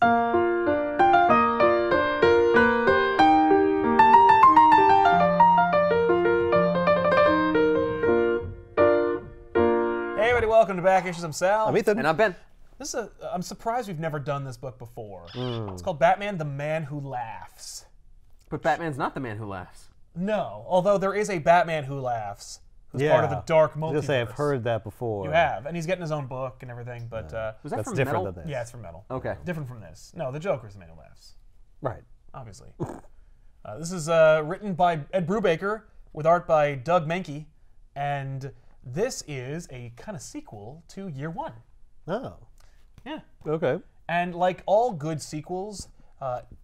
Hey everybody, welcome to Back Issues. I'm Sal. I'm Ethan. And I'm Ben. I'm surprised we've never done this book before. It's called Batman the Man Who Laughs. But Batman's not the man who laughs. No, although there is a Batman who laughs, who's part of the dark multiverse. I was gonna say, I've heard that before. You have, and he's getting his own book and everything, but... Was that That's from different Metal? than this. Yeah, it's from Metal. Okay. Different from this. No, the Joker's the man who laughs, Right. obviously. This is written by Ed Brubaker, with art by Doug Mahnke, and this is a kind of sequel to Year One. Oh. Yeah. Okay. And like all good sequels,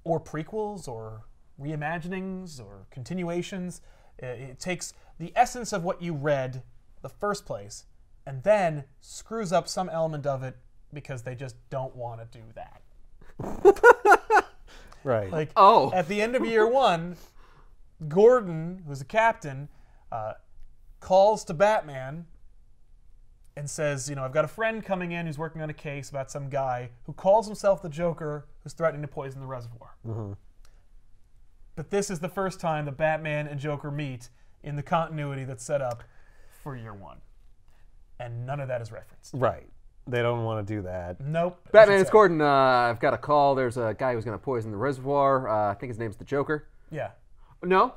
or prequels, or reimaginings, or continuations, it takes the essence of what you read the first place, and then screws up some element of it because they just don't want to do that. Right. Like, at the end of Year One, Gordon, who's the captain, calls to Batman and says, you know, I've got a friend coming in who's working on a case about some guy who calls himself the Joker who's threatening to poison the reservoir. Mm-hmm. But this is the first time that Batman and Joker meet in the continuity that's set up for Year One. And none of that is referenced. Right. They don't want to do that. Nope. Batman, it's Gordon. I've got a call. There's a guy who's going to poison the reservoir. I think his name's the Joker. Yeah. No?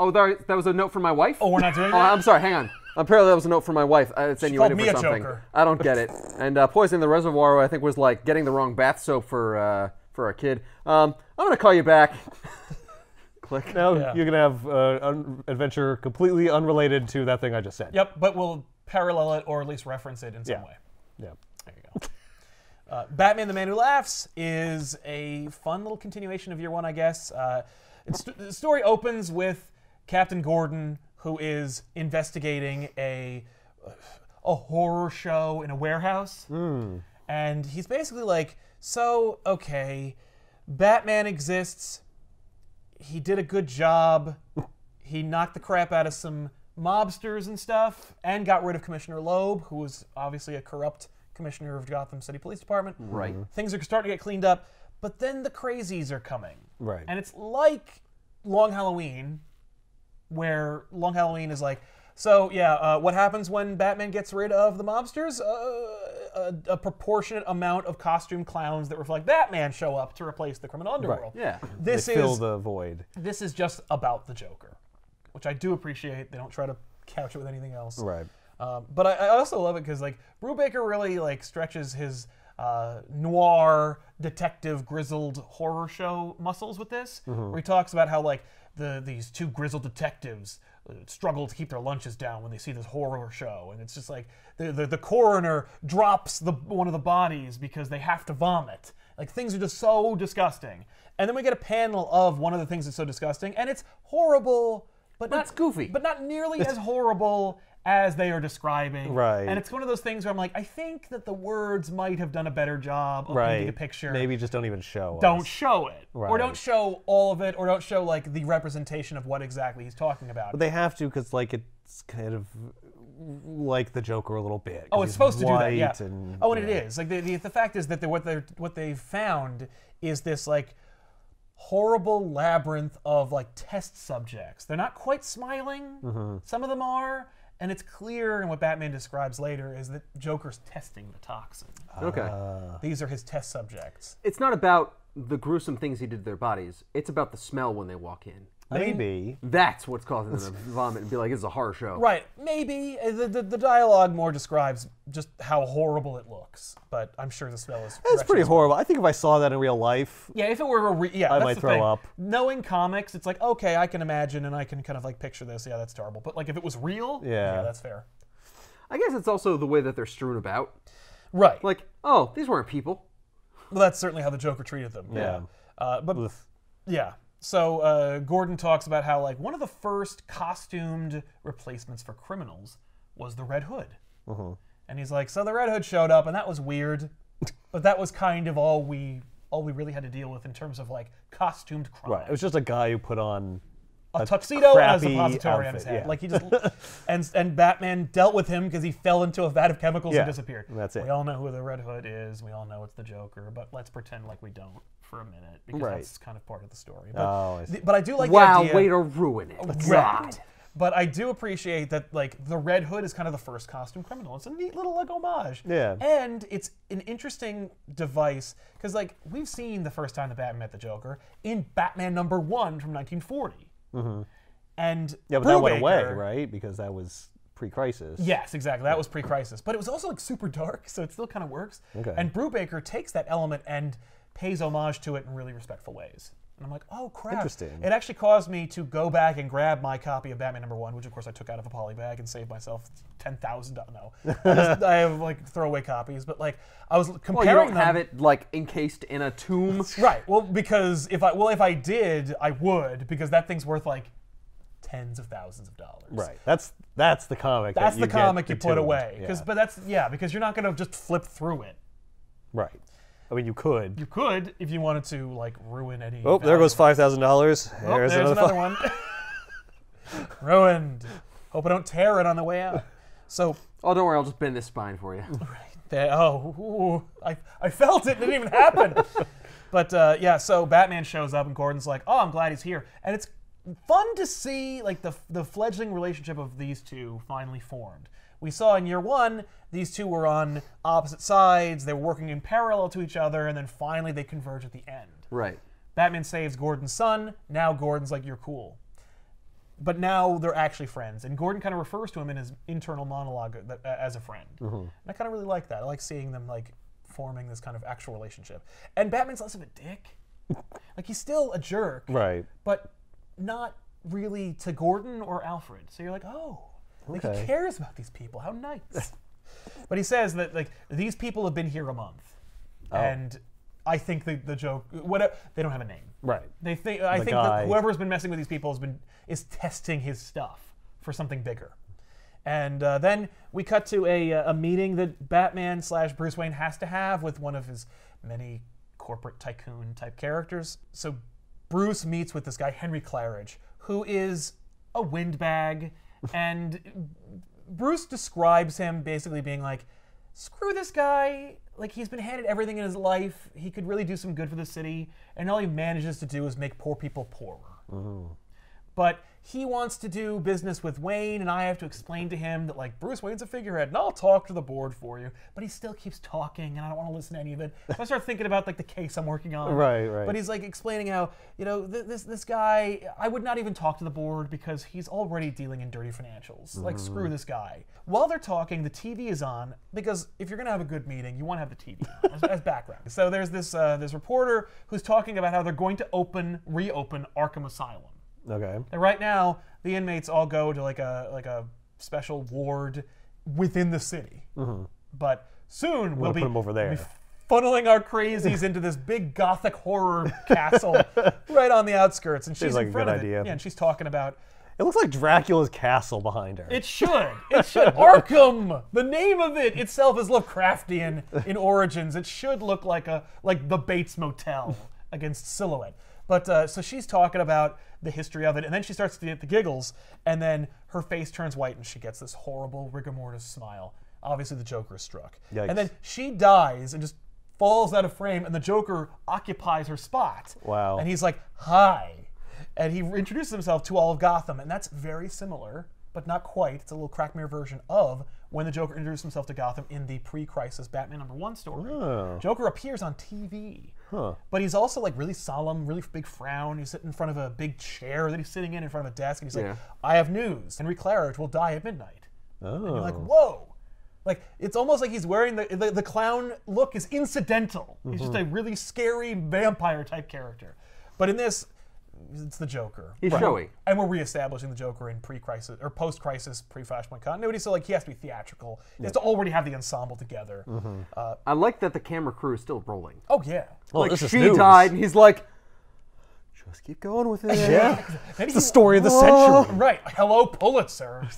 Oh, that was a note from my wife? Oh, we're not doing Oh, that? I'm sorry. Hang on. Apparently that was a note from my wife. It's She innuendo called me for a something. Joker. I don't get it. And poisoning the reservoir, I think, was like getting the wrong bath soap for a kid. I'm going to call you back. Click. Now Yeah. you're going to have an adventure completely unrelated to that thing I just said. Yep, but we'll parallel it or at least reference it in some Yeah. way. Yeah. There you go. Batman the Man Who Laughs is a fun little continuation of Year One, I guess. The story opens with Captain Gordon, who is investigating a horror show in a warehouse. And he's basically like, so, okay, Batman exists. He did a good job. He knocked the crap out of some mobsters and stuff, and got rid of Commissioner Loeb, who was obviously a corrupt commissioner of Gotham City Police Department. Right. Things are starting to get cleaned up, but then the crazies are coming. Right. And it's like Long Halloween, where Long Halloween is like, so yeah, what happens when Batman gets rid of the mobsters? A proportionate amount of costume clowns that reflect Batman show up to replace the criminal underworld. Yeah. This They fill is the void. this is just about the Joker, which I do appreciate. They don't try to couch it with anything else. Right. But I also love it because like Brubaker really like stretches his noir detective grizzled horror show muscles with this, where he talks about how like these two grizzled detectives struggle to keep their lunches down when they see this horror show, and it's just like the coroner drops one of the bodies because they have to vomit. Like things are just so disgusting, and then we get a panel of one of the things that's so disgusting, and it's horrible, but not it's goofy. but not nearly as horrible as they are describing. Right. And it's one of those things where I'm like, I think that the words might have done a better job of Right. painting a picture. Maybe just don't even show Don't us. show it. Or Right. don't show all of it, or don't show like the representation of what exactly he's talking about. But they have to because, like, it's kind of like the Joker a little bit. 'cause Oh, it's he's supposed to do that, white yeah. And, Oh, and yeah. it is. Like the fact is that what they've found is this like horrible labyrinth of like test subjects. They're not quite smiling. Some of them are, and it's clear. And what Batman describes later is that Joker's testing the toxin. Okay. These are his test subjects. It's not about the gruesome things he did to their bodies. It's about the smell when they walk in. Maybe. That's what's causing them to vomit and be like, "This is a horror show." Right, maybe. The dialogue more describes just how horrible it looks, but I'm sure the smell is... It's pretty horrible. I think if I saw that in real life, Yeah, if it were a... Yeah, I that's might the throw thing. up. Knowing comics, it's like, okay, I can imagine and I can kind of like picture this. Yeah, that's terrible. But like if it was real, Yeah. that's fair. I guess it's also the way that they're strewn about. Right. Like, oh, these weren't people. Well, that's certainly how the Joker treated them. Yeah. But Oof. yeah. So Gordon talks about how like one of the first costumed replacements for criminals was the Red Hood. And he's like, so the Red Hood showed up, and that was weird, but that was kind of all we really had to deal with in terms of like costumed crime. Right. It was just a guy who put on a tuxedo and a crappy suppository on his outfit, head. yeah. Like he just and Batman dealt with him because he fell into a vat of chemicals Yeah, and disappeared. that's it. We all know who the Red Hood is. We all know it's the Joker, but let's pretend like we don't for a minute because Right. that's kind of part of the story. But, I see. but I do like Wow, the idea. way to ruin it. Right. But I do appreciate that, like, the Red Hood is kind of the first costume criminal. It's a neat little, like, homage. Yeah. And it's an interesting device, because, like, we've seen the first time that Batman met the Joker in Batman #1 from 1940. Mm-hmm. And Yeah, but that went away, Brubaker- right? Because that was pre-crisis. Yes, exactly. That was pre-crisis. But it was also, like, super dark, so it still kind of works. Okay. And Brubaker takes that element and pays homage to it in really respectful ways. And I'm like, oh, crap. Interesting. It actually caused me to go back and grab my copy of Batman #1, which, of course, I took out of a poly bag and saved myself $10,000. No. I have, like, throwaway copies. But, like, I was comparing Well, you don't them. have it like encased in a tomb. Right. Well, because if I did, I would, because that thing's worth, like, tens of thousands of dollars. Right. That's the comic. That's that the get comic you put entombed. away. Yeah. Because you're not going to just flip through it. Right. I mean, you could. You could if you wanted to, like, ruin any. Oh, there goes $5,000. Oh, there's another one. Ruined. Hope I don't tear it on the way out. So, Oh, don't worry, I'll just bend this spine for you. I felt it. It didn't even happen. But yeah, so Batman shows up and Gordon's like, oh, I'm glad he's here. And it's fun to see like the fledgling relationship of these two finally formed. We saw in year one, these two were on opposite sides. They were working in parallel to each other, and then finally they converge at the end. Right. Batman saves Gordon's son. Now Gordon's like, you're cool. But now they're actually friends. And Gordon kind of refers to him in his internal monologue as a friend. Mm-hmm. And I kind of really like that. I like seeing them like forming this kind of actual relationship. And Batman's less of a dick. Like, he's still a jerk. Right. But not really to Gordon or Alfred. So you're like, oh, like Okay. he cares about these people. How nice. But he says that like these people have been here a month. And I think the joke, whatever, they don't have a name. Right. They think I think guy. that whoever's been messing with these people is testing his stuff for something bigger. And then we cut to a meeting that Batman / Bruce Wayne has to have with one of his many corporate tycoon type characters. So Bruce meets with this guy Henry Claridge, who is a windbag, and Bruce describes him basically being like, screw this guy. Like, he's been handed everything in his life. He could really do some good for the city, and all he manages to do is make poor people poorer. But he wants to do business with Wayne, and I have to explain to him that, like, Bruce Wayne's a figurehead, and I'll talk to the board for you. But he still keeps talking, and I don't want to listen to any of it. So I start thinking about, like, the case I'm working on. Right. But he's, like, explaining how, you know, this guy, I would not even talk to the board because he's already dealing in dirty financials. Like, screw this guy. While they're talking, the TV is on, because if you're going to have a good meeting, you want to have the TV on as background. So there's this reporter who's talking about how they're going to reopen Arkham Asylum. Okay. And right now, the inmates all go to like a special ward within the city. Mm-hmm. But soon we'll put them over there. we'll be funneling our crazies into this big gothic horror castle right on the outskirts. And she's Seems like in a front good of it. idea. Yeah, and she's talking about. It looks like Dracula's castle behind her. It should. It should. Arkham. The name of it itself is Lovecraftian in origins. It should look like the Bates Motel against Silhouette. But so she's talking about the history of it, and then she starts to get the giggles, and then her face turns white, and she gets this horrible rigor mortis smile. Obviously, the Joker is struck. Yikes. And then she dies and just falls out of frame, and the Joker occupies her spot. Wow. And he's like, hi. And he introduces himself to all of Gotham, and that's very similar, but not quite. It's a little crack mirror version of when the Joker introduced himself to Gotham in the pre-crisis Batman #1 story. Oh. Joker appears on TV. Huh. But he's also like really solemn, really big frown. He's sitting in front of a big chair that he's sitting in front of a desk, and he's like, I have news. Henry Claridge will die at midnight. Oh. And you're like, whoa. Like, it's almost like he's wearing the clown look is incidental. He's just a really scary vampire type character. But in this, it's the Joker. He's showy. And we're reestablishing the Joker in pre-crisis or post-crisis, pre-Flashpoint continuity. So like he has to be theatrical. He has to already have the ensemble together. I like that the camera crew is still rolling. Oh yeah. Well, Like, this is she news. died, and he's like, just keep going with it. Yeah. Maybe It's the story of the century. Right. Hello, Pulitzer.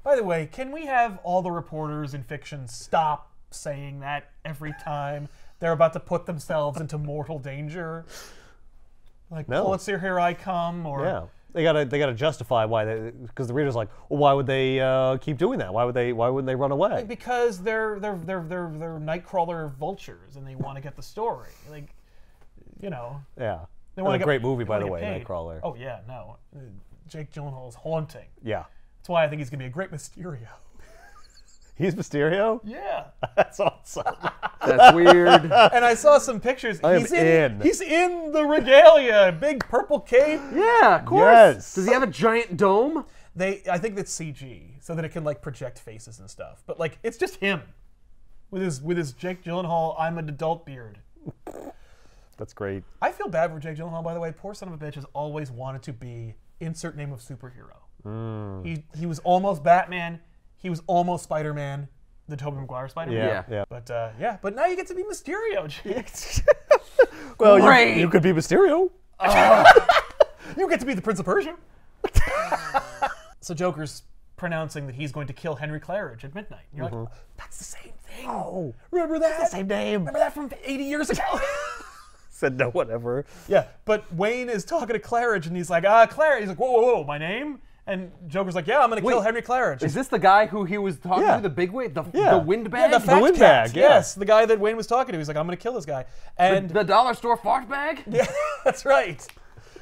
By the way, can we have all the reporters in fiction stop saying that every time they're about to put themselves into mortal danger? Like, No. Pulitzer, here I come, or... Yeah. They gotta justify why because the reader's like, well, why would they keep doing that? Why wouldn't they run away? Because they're Nightcrawler vultures, and they want to get the story. Like, you know... Yeah. They That want was a great movie, by the way, Nightcrawler. Oh, yeah, no. Jake Gyllenhaal is haunting. Yeah. That's why I think he's going to be a great Mysterio. He's Mysterio? Yeah. That's awesome. That's weird. And I saw some pictures. I am He's in. He's in the regalia, big purple cape. Yeah, of course. Yes. Does he have a giant dome? I think that's CG, so that it can like project faces and stuff. But like, it's just him with his Jake Gyllenhaal. I'm an adult beard. That's great. I feel bad for Jake Gyllenhaal, by the way. Poor son of a bitch has always wanted to be insert name of superhero. He was almost Batman. He was almost Spider-Man, the Tobey Maguire Spider-Man. Yeah. But now you get to be Mysterio, Jake. Well, Great. you could be Mysterio. You get to be the Prince of Persia. So Joker's pronouncing that he's going to kill Henry Claridge at midnight. And you're like, oh, that's the same thing. Oh, Remember that? the same name. Remember that from 80 years ago? Said no, whatever. Yeah, but Wayne is talking to Claridge, and he's like, Claridge. He's like, whoa, my name? And Joker's like, yeah, I'm going to kill Henry Claridge. Is this the guy who he was talking Yeah. to, the big wig, the Yeah. windbag? the fat windbag, cat. yeah. Yes, the guy that Wayne was talking to. He's like, I'm going to kill this guy. And the dollar store fart bag? yeah, that's right.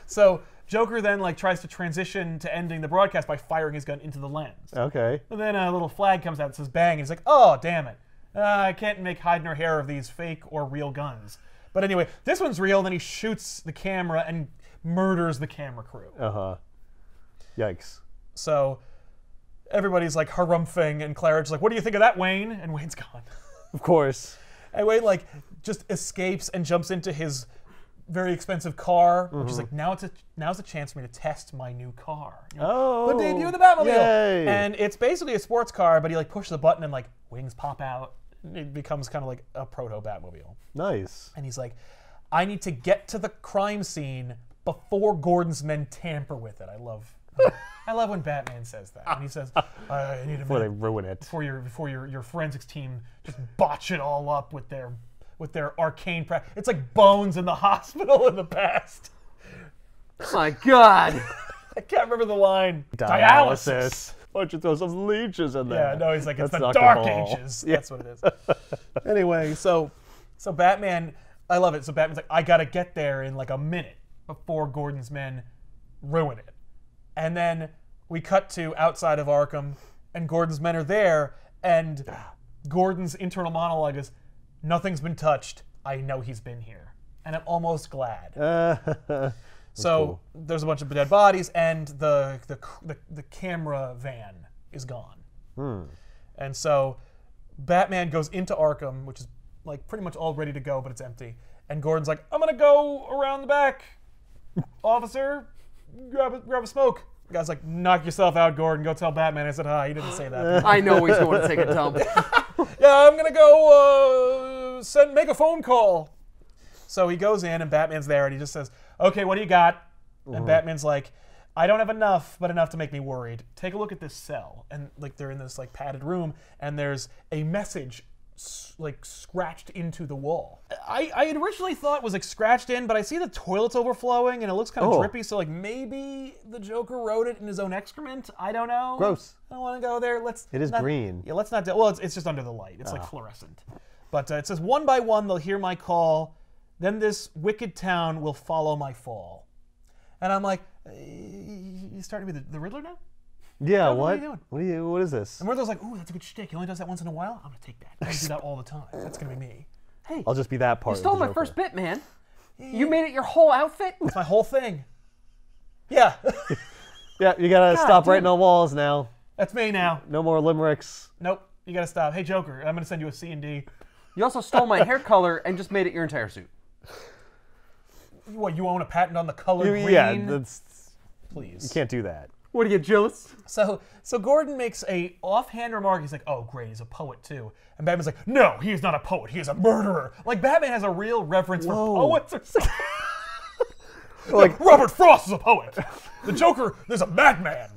So Joker then like tries to transition to ending the broadcast by firing his gun into the lens. Okay. And then a little flag comes out that says bang, and he's like, oh, damn it. I can't make hide nor hair of these fake or real guns. But anyway, this one's real, then he shoots the camera and murders the camera crew. Uh-huh. Yikes. So everybody's like harumphing, and Claridge's like, what do you think of that, Wayne? And Wayne's gone. Of course. And Wayne like just escapes and jumps into his very expensive car, which is like, now's a chance for me to test my new car. You know, Oh. the debut of the Batmobile. Yay. And it's basically a sports car, but he like pushes the button and like wings pop out. It becomes kind of like a proto Batmobile. Nice. And he's like, I need to get to the crime scene before Gordon's men tamper with it. I love when Batman says that. And he says, I need a Before they minute ruin it. before your forensics team just botch it all up with their arcane it's like Bones in the hospital in the past. Oh my God. I can't remember the line. Dialysis. Why don't you throw some leeches in there? Yeah, no, he's like, it's That's the Dr. Dark Ball. Ages. That's what it is. Anyway, so Batman, I love it. So Batman's like, I gotta get there in like a minute before Gordon's men ruin it. And then we cut to outside of Arkham, and Gordon's men are there, and Gordon's internal monologue is, nothing's been touched. I know he's been here. And I'm almost glad. So there's a bunch of dead bodies, and the camera van is gone. And so Batman goes into Arkham, which is like pretty much all ready to go, but it's empty. And Gordon's like, I'm gonna go around the back, officer. Grab a smoke. The guy's like, knock yourself out, Gordon. Go tell Batman I said hi. He didn't say that. I know he's going to take a dump. Yeah, I'm gonna go make a phone call. So he goes in, and Batman's there, and he just says, okay, what do you got? And Batman's like, I don't have enough, but enough to make me worried. Take a look at this cell. And like they're in this like padded room, and there's a message like scratched into the wall. I had originally thought it was like scratched in, but I see the toilet's overflowing, and it looks kind of drippy, so like maybe the Joker wrote it in his own excrement. I don't know. Gross. I don't want to go there. It is green. Yeah, let's not. Well, it's just under the light. It's like fluorescent. But it says, one by one they'll hear my call. Then this wicked town will follow my fall. And I'm like, you starting to be the Riddler now? Yeah, What are what? you doing? What is this? And Riddler's like, ooh, that's a good shtick. He only does that once in a while. I'm gonna take that. I'm gonna do that all the time. That's gonna be me. Hey, I'll just be that part. you stole of the my Joker. first bit, man. You made it your whole outfit? It's my whole thing. Yeah, Yeah, you gotta stop writing on walls now. that's me now. No more limericks. Nope, you gotta stop. Hey, Joker, I'm gonna send you a C&D. You also stole my hair color and just made it your entire suit. What, you own a patent on the color green? Yeah, that's, Please. you can't do that. What are you, jealous? So Gordon makes a offhand remark. He's like, oh, great, he's a poet too. And Batman's like, no, he is not a poet. He is a murderer. Like, Batman has a real reverence for poets or something. Like, Robert Frost is a poet. The Joker, there's a madman.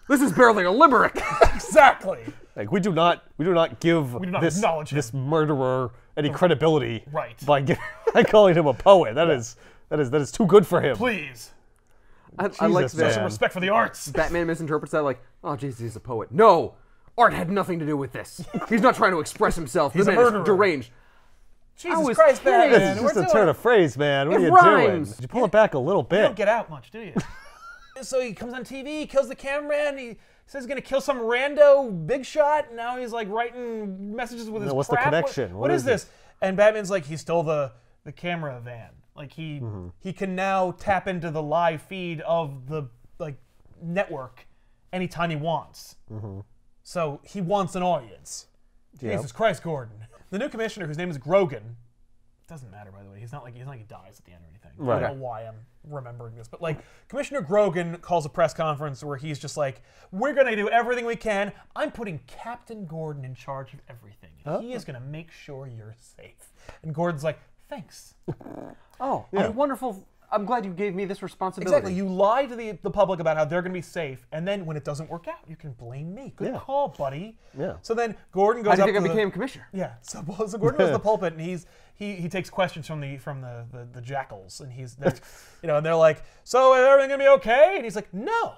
This is barely a limerick. Exactly. Like we do not give do not this acknowledge him. this murderer any credibility Right. by calling him a poet. That is That is too good for him. Please. I like Jesus, Show that. some man. respect for the arts. Batman misinterprets that like, oh, Jesus, he's a poet. No, art had nothing to do with this. He's not trying to express himself. He's the a man is murderer. deranged. Jesus was Christ, kidding. Batman. It's We're just a doing turn it. of phrase, man. What It are you rhymes. doing? Did you pull it back a little You bit? don't get out much, do you? So he comes on TV, he kills the cameraman, he says he's gonna kill some rando big shot, and now he's like writing messages with his what's the crap. connection? What is this? And Batman's like, he stole the camera van. Like he can now tap into the live feed of the network anytime he wants. So he wants an audience. Yep. Jesus Christ, Gordon. The new commissioner, whose name is Grogan, doesn't matter, by the way. He's not like he dies at the end or anything. I Right. don't know why I'm remembering this, but like Commissioner Grogan calls a press conference where he's just like, "We're gonna do everything we can. I'm putting Captain Gordon in charge of everything. And he is gonna make sure you're safe." And Gordon's like, "Thanks." Oh, Yeah. wonderful. I'm glad you gave me this responsibility. Exactly. You lie to the public about how they're gonna be safe, and then when it doesn't work out, you can blame me. Good Yeah. call, buddy. Yeah. So then Gordon How goes do you up think I to the- became commissioner? Yeah, so Gordon goes to the pulpit and he takes questions from the jackals and and they're like, "So is everything gonna be okay?" And he's like, "No."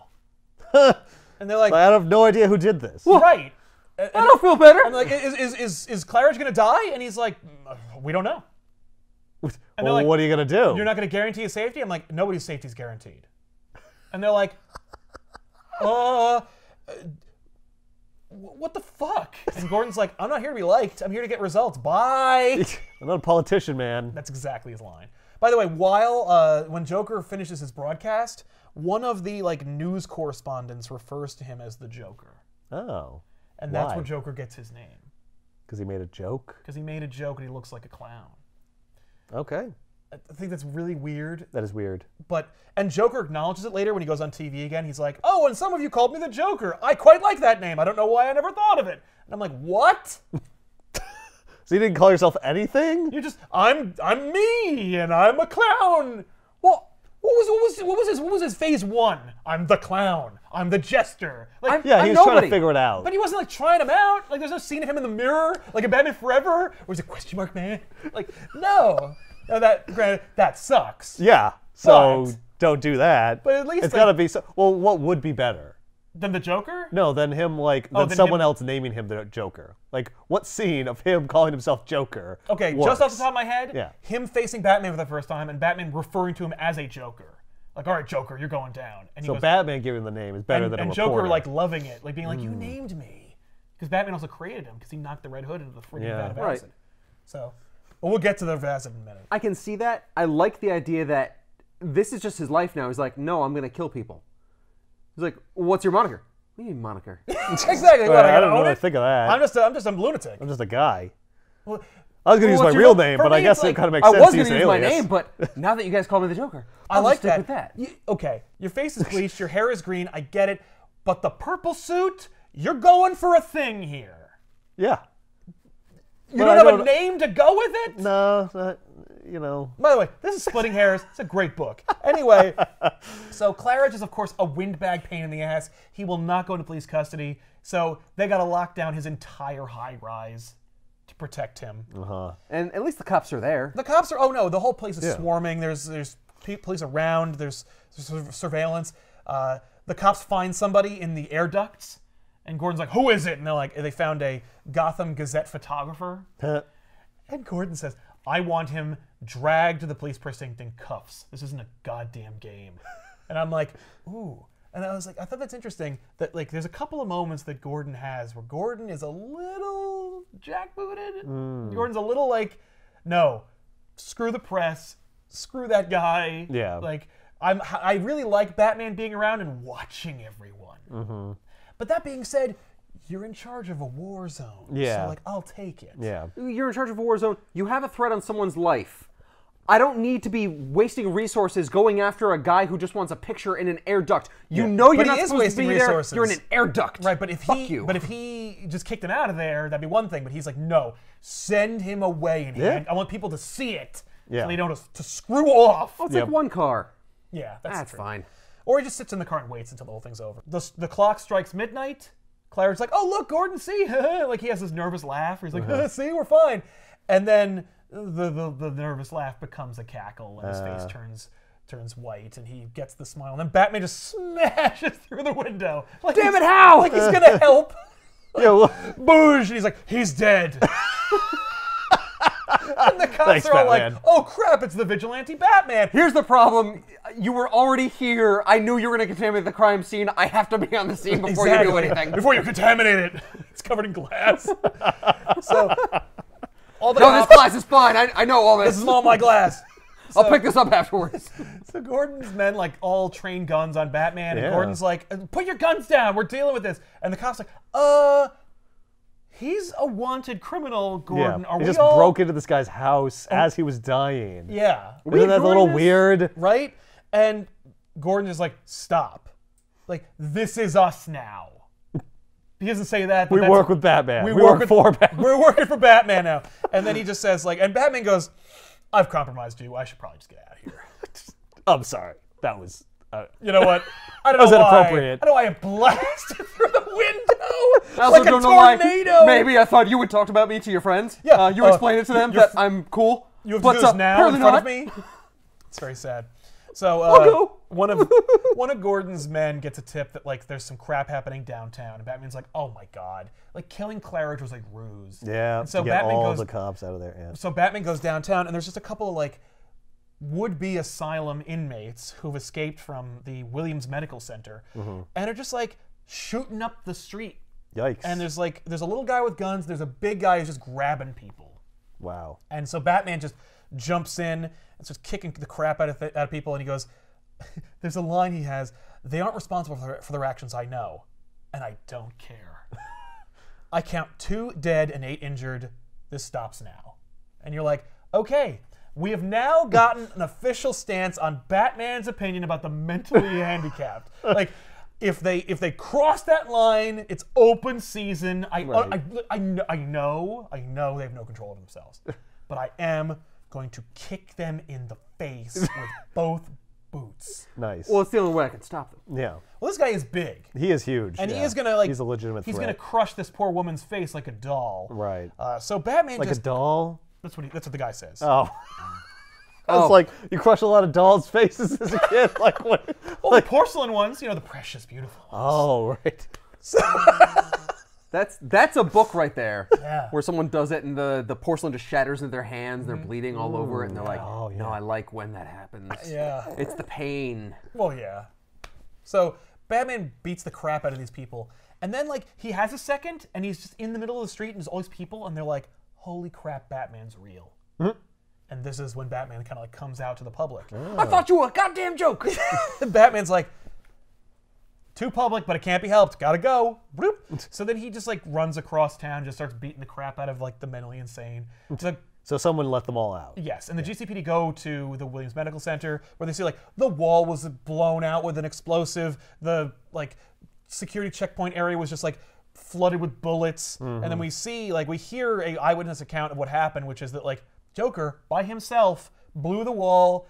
And they're like, I have no idea who did this. "Right." And I don't feel better. I'm like, "Is Claridge gonna die?" And he's like, "We don't know." And they're Well, like, what are you gonna do? "You're not gonna guarantee his safety?" I'm like, "Nobody's safety is guaranteed." And they're like, what the fuck?" And Gordon's like, "I'm not here to be liked. I'm here to get results. Bye." I'm not a politician, man. That's exactly his line. By the way, while when Joker finishes his broadcast, one of the news correspondents refers to him as the Joker, Oh. and that's Why? where Joker gets his name Because he made a joke. because he made a joke and he looks like a clown. Okay. I think that's really weird. That is weird. And Joker acknowledges it later when he goes on TV again. He's like, "Oh, and some of you called me the Joker. I quite like that name. I don't know why I never thought of it." And I'm like, "What? So you didn't call yourself anything? You just I'm me and I'm a clown." Well, what was his phase one? I'm the clown. I'm the jester. Like, Yeah, I'm he was trying to nobody. figure it out. but he wasn't trying him out. Like there's no scene of him in the mirror, like in Batman Forever, or is it question mark man? Like no. Now that sucks. Yeah. So But- don't do that. But at least, it's got to be so. Well, what would be better? Then the Joker? No, than him than than someone him- else naming him the Joker. Like, what scene of him calling himself Joker? Okay, works? just off the top of my head, Yeah. him facing Batman for the first time and Batman referring to him as a Joker. Like, "All right, Joker, you're going down." And he So goes, Batman giving the name is better than a and reporter. Joker loving it, being like, "You named me," because Batman also created him because he knocked the Red Hood into the freaking Yeah. vat of Right. acid. So, but we'll get to the acid in a minute. I can see that. I like the idea that this is just his life now. He's like, no, I'm going to kill people. He's like, what's your moniker? What do you mean moniker? Exactly. What, I gotta don't own really it? think of that. I'm just a lunatic. I'm just a guy. Well, I was going to use my what's your real real- name, for but I me, guess it's it like- kind of makes I sense was to going use to an use my alias. name, but now that you guys call me the Joker, I I'll like just stick that. with that. Okay, your face is bleached, your hair is green. I get it, but the purple suit, you're going for a thing here. Yeah. You Well, don't I have a don't- name to go with it? No, not, you know. By the way, this is Splitting Hairs. It's a great book. Anyway, so Claridge is, of course, a windbag pain in the ass. He will not go into police custody, so they got to lock down his entire high-rise to protect him. And at least the cops are there. The cops are, oh no, the whole place is Yeah. swarming. There's police around. There's surveillance. The cops find somebody in the air ducts, and Gordon's like, "Who is it?" And they're like, they found a Gotham Gazette photographer. And Gordon says, "I want him dragged to the police precinct in cuffs. This isn't a goddamn game." And I'm like, ooh. And I was like, I thought that's interesting that there's a couple of moments that Gordon has where Gordon is a little jackbooted. Gordon's a little no, screw the press, screw that guy. Yeah. I really like Batman being around and watching everyone. But that being said, you're in charge of a war zone. Yeah. So I'll take it. Yeah. You're in charge of a war zone. You have a threat on someone's life. I don't need to be wasting resources going after a guy who just wants a picture in an air duct. You know you're But he not is supposed to wasting be resources. there. You're in an air duct. Right, but Fuck if he just kicked him out of there, that'd be one thing. But he's like, no, send him away, and Yeah. I want people to see it, Yeah. so they know to screw off. Well, it's Yep. like one car. Yeah, That's true. fine. Or he just sits in the car and waits until the whole thing's over. The clock strikes midnight. Claire's like, "Oh look, Gordon, see?" Like he has this nervous laugh. He's like, "See, we're fine." And then the nervous laugh becomes a cackle, and his face turns white, and he gets the smile, and then Batman just smashes through the window. Like, Damn it, how? Like he's gonna help. Yeah, well, Boosh! And he's like, he's dead. And the cops Thanks, are all Batman. like, oh crap, it's the vigilante Batman. Here's the problem. You were already here. I knew you were going to contaminate the crime scene. I have to be on the scene before you do anything. Before you contaminate it. It's covered in glass. So, all the No, this cops, glass is fine. I know all this. this is all my glass. I'll pick this up afterwards. So Gordon's men like all train guns on Batman, and Yeah. Gordon's like, put your guns down, we're dealing with this. And the cop's like, he's a wanted criminal, Gordon. yeah. Are He we just all broke into this guy's house as he was dying. Yeah. Isn't that a little ignoring this? weird? Right? And Gordon is like, stop. Like, this is us now. He doesn't say that. But We that's- work with Batman. We work work for Batman. We're working for Batman now. And then he just says, like, and Batman goes, I've compromised you. I should probably just get out of here. I'm sorry. That was. You know what? I don't That was know why. inappropriate. I don't know why I blasted through the window I also like a don't know why. tornado. Maybe I thought you would talk about me to your friends. Yeah, You explain it to them that I'm cool. You have to but, do this now in apparently front not. of me. It's very sad. So go. one of Gordon's men gets a tip that like there's some crap happening downtown, and Batman's like, oh my god, like killing Claridge was like ruse. Yeah. And so to get Batman all goes. the cops out of there. Yeah. So Batman goes downtown, and there's just a couple of like would-be asylum inmates who've escaped from the Williams Medical Center, and are just like shooting up the street. Yikes. And there's a little guy with guns. There's a big guy who's just grabbing people. Wow. And so Batman just jumps in and starts kicking the crap out of people, and he goes, there's a line he has, they aren't responsible for their actions, I know, and I don't care. I count 2 dead and 8 injured. This stops now. And you're like, okay, we have now gotten an official stance on Batman's opinion about the mentally handicapped. Like, if they cross that line, it's open season. I know they have no control of themselves, but I am going to kick them in the face with both boots. Nice. Well, it's the only way I can stop them. yeah. Well, this guy is big, He is huge. and yeah. he is gonna like. He's a legitimate He's threat. gonna crush this poor woman's face like a doll. Right. So Batman Like just a doll? that's what the guy says. Oh. I was like, you crushed a lot of dolls' faces as a kid. Like what? Well, the porcelain ones, the precious, beautiful ones. Oh, right. That's a book right there. Yeah. Where someone does it and the porcelain just shatters in their hands. They're bleeding all over it, and they're like, Oh, yeah. no, I like when that happens. Yeah. It's the pain. Well, yeah. So Batman beats the crap out of these people, and then like he has a second, and he's just in the middle of the street, and there's all these people, and they're like, "Holy crap, Batman's real!" And this is when Batman kind of like comes out to the public. I thought you were a goddamn joke. And Batman's like, "Too public, but it can't be helped. Gotta go." Bloop. So then he just like runs across town, just starts beating the crap out of like the mentally insane. So someone let them all out. Yes, and the GCPD go to the Williams Medical Center where they see like the wall was blown out with an explosive, the like security checkpoint area was just like flooded with bullets, and then we hear a eyewitness account of what happened, which is that like Joker by himself blew the wall,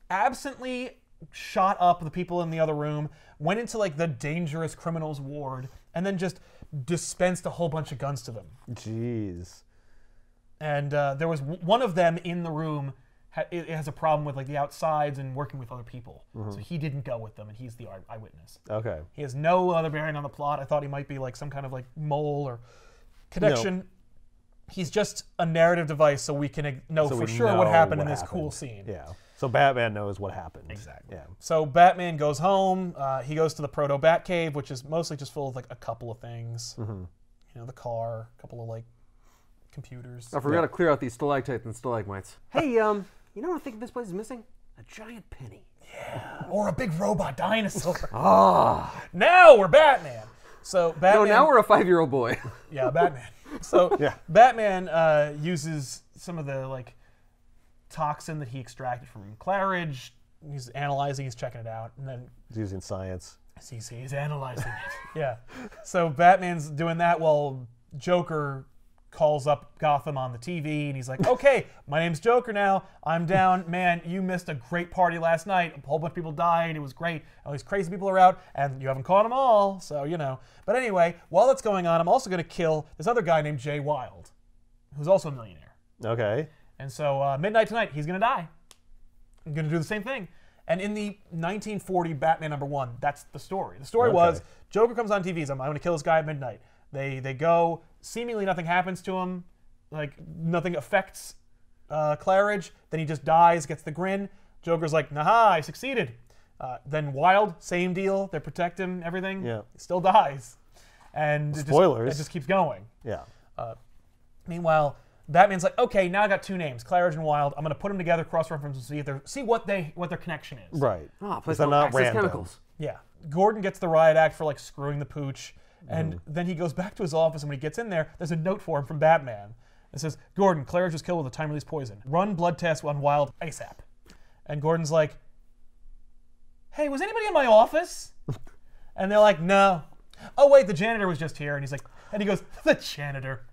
absently shot up the people in the other room, went into like the dangerous criminals ward, and then just dispensed a whole bunch of guns to them. Jeez. And there was one of them in the room. It has a problem with like the outsides and working with other people, so he didn't go with them, and he's the eyewitness. Okay. He has no other bearing on the plot. I thought he might be like some kind of like mole or connection. No. He's just a narrative device, so we can know So for we sure know what happened in what this happened. cool scene. Yeah. So Batman knows what happened. Exactly. Yeah. So Batman goes home. He goes to the Proto Batcave, which is mostly just full of like a couple of things. The car, a couple of like computers. I forgot to clear out these stalactites and stalagmites. Hey, you know what I think this place is missing? A giant penny. Or a big robot dinosaur. Now we're Batman. So Batman. No, now we're a 5-year-old boy. Yeah, Batman. So Yeah. Batman uses some of the like toxin that he extracted from Claridge. He's analyzing, he's checking it out, and then He's using science. he's analyzing it. Yeah. So Batman's doing that while Joker calls up Gotham on the TV, and he's like, "Okay, my name's Joker now. I'm down. Man, you missed a great party last night. A whole bunch of people died. It was great. All these crazy people are out, and you haven't caught them all, so you know." But anyway, while that's going on, I'm also going to kill this other guy named Jay Wilde, who's also a millionaire. Okay. And so midnight tonight, he's going to die. I'm going to do the same thing. And in the 1940 Batman #1, that's the story. The story was Joker comes on TV. He's like, I'm going to kill this guy at midnight. They go. Seemingly nothing happens to him. Like nothing affects Claridge. Then he just dies, gets the grin. Joker's like, nah, I succeeded. Then Wild, same deal. They protect him, everything. Yeah. He still dies. And spoilers. It just keeps going. Yeah. Meanwhile, Batman's like, okay, now I got two names, Claridge and Wild. I'm going to put them together, cross-reference, and see what their connection is. Right. Place called Access Chemicals. Yeah. Gordon gets the riot act for like screwing the pooch, and then he goes back to his office, and when he gets in there, there's a note for him from Batman. It says, Gordon, Claridge was killed with a time-release poison. Run blood test on Wild ASAP. And Gordon's like, hey, was anybody in my office? And they're like, no. Oh, wait, the janitor was just here. And he's like, and he goes, the janitor.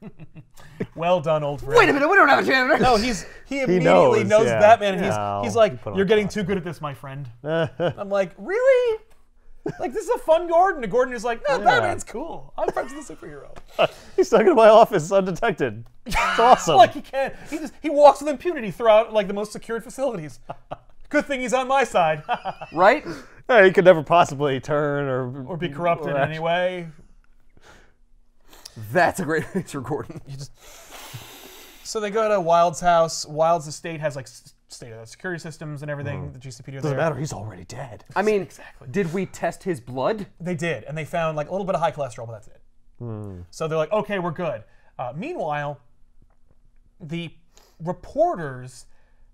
Well done, old friend. Wait a minute, we don't have a janitor. No, he immediately knows Batman, and he's like, you're getting too good at this, my friend. I'm like, really? Like, this is a fun Gordon. And Gordon is like, no, Batman's cool. I'm friends with a superhero. He's stuck in my office undetected. It's awesome. Like, he can't. He walks with impunity throughout, like, the most secured facilities. Good thing he's on my side. Right? Yeah, he could never possibly turn or be corrupted in any way. That's a great picture, Gordon. So they go to Wild's house. Wild's estate has like state-of-the-art security systems and everything. The GCPD are there. Doesn't matter. He's already dead. I mean, exactly. Did we test his blood? They did, and they found like a little bit of high cholesterol, but that's it. So they're like, okay, we're good. Meanwhile, the reporters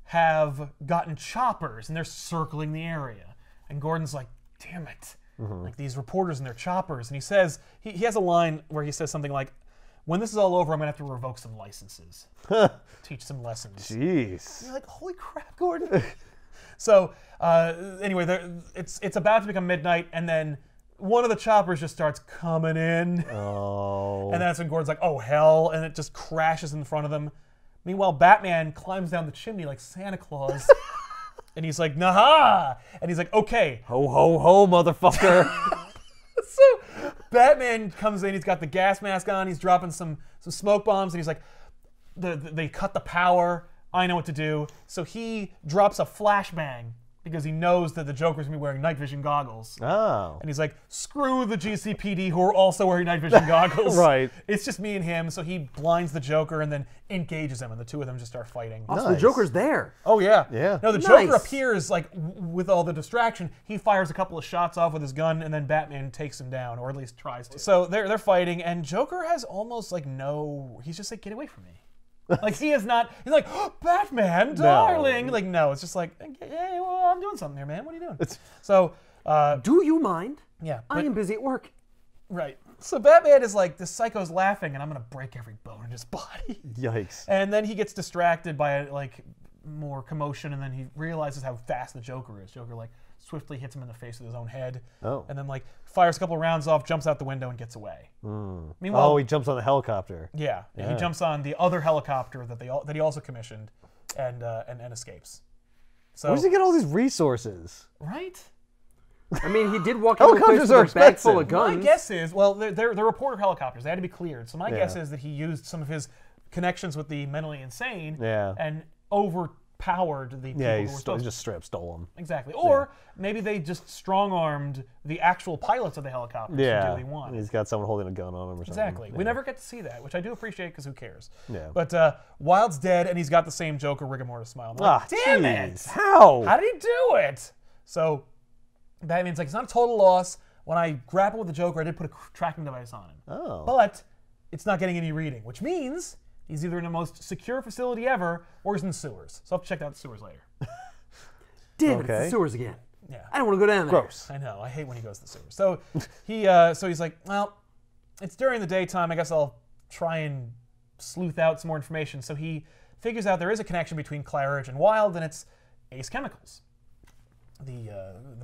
have gotten choppers, and they're circling the area. And Gordon's like, damn it. Like these reporters and their choppers. And he says, he has a line where he says something like, when this is all over, I'm going to have to revoke some licenses. Teach some lessons. Jeez. And you're like, holy crap, Gordon. So anyway, it's about to become midnight, and then one of the choppers just starts coming in. Oh. And that's when Gordon's like, oh, hell. And it just crashes in front of them. Meanwhile, Batman climbs down the chimney like Santa Claus. And he's like, nah. And he's like, okay. Ho, ho, ho, motherfucker. So Batman comes in. He's got the gas mask on. He's dropping some smoke bombs. And he's like, they cut the power. I know what to do. So he drops a flashbang because he knows that the Joker's going to be wearing night vision goggles. Oh. And he's like, screw the GCPD who are also wearing night vision goggles. Right. It's just me and him. So he blinds the Joker and then engages him, and the two of them just start fighting. Also, the Joker's there. Oh, yeah. Yeah. No, the Joker appears, like, with all the distraction. He fires a couple of shots off with his gun, and then Batman takes him down, or at least tries to. So they're fighting, and Joker has almost, like, he's just like, get away from me. Like, he is not, he's like, oh, Batman, darling. Like, no, it's just like, hey, well, I'm doing something here, man. What are you doing? So, do you mind? Yeah. I am busy at work. Right. So Batman is like, this psycho's laughing, and I'm going to break every bone in his body. Yikes. And then he gets distracted by, like, more commotion, and then he realizes how fast the Joker is. Joker, like, swiftly hits him in the face with his own head. Oh. And then, like, fires a couple of rounds off, jumps out the window, and gets away. Meanwhile, he jumps on the helicopter. Yeah. He jumps on the other helicopter that he also commissioned and escapes. So, where does he get all these resources? Right? I mean, he did walk into a place with a bag full of guns. My guess is, well, they're reporter helicopters. They had to be cleared. So my guess is that he used some of his connections with the mentally insane and overpowered the people who were supposed to. He just stole them. Exactly. Or maybe they just strong-armed the actual pilots of the helicopters to do what he wanted. He's got someone holding a gun on him or something. Exactly. We never get to see that, which I do appreciate because who cares? Yeah. But Wild's dead, and he's got the same Joker rigor mortis smile. Like, damn it! How? How did he do it? So Batman's like, it's not a total loss. When I grapple with the Joker, I did put a tracking device on him. Oh. But it's not getting any reading, which means he's either in the most secure facility ever or he's in the sewers. So I'll have to check out the sewers later. Damn it, it's the sewers again. Yeah. I don't want to go down there. Gross. I know. I hate when he goes to the sewers. So he's like, well, it's during the daytime. I guess I'll try and sleuth out some more information. So he figures out there is a connection between Claridge and Wild, and it's Ace Chemicals, the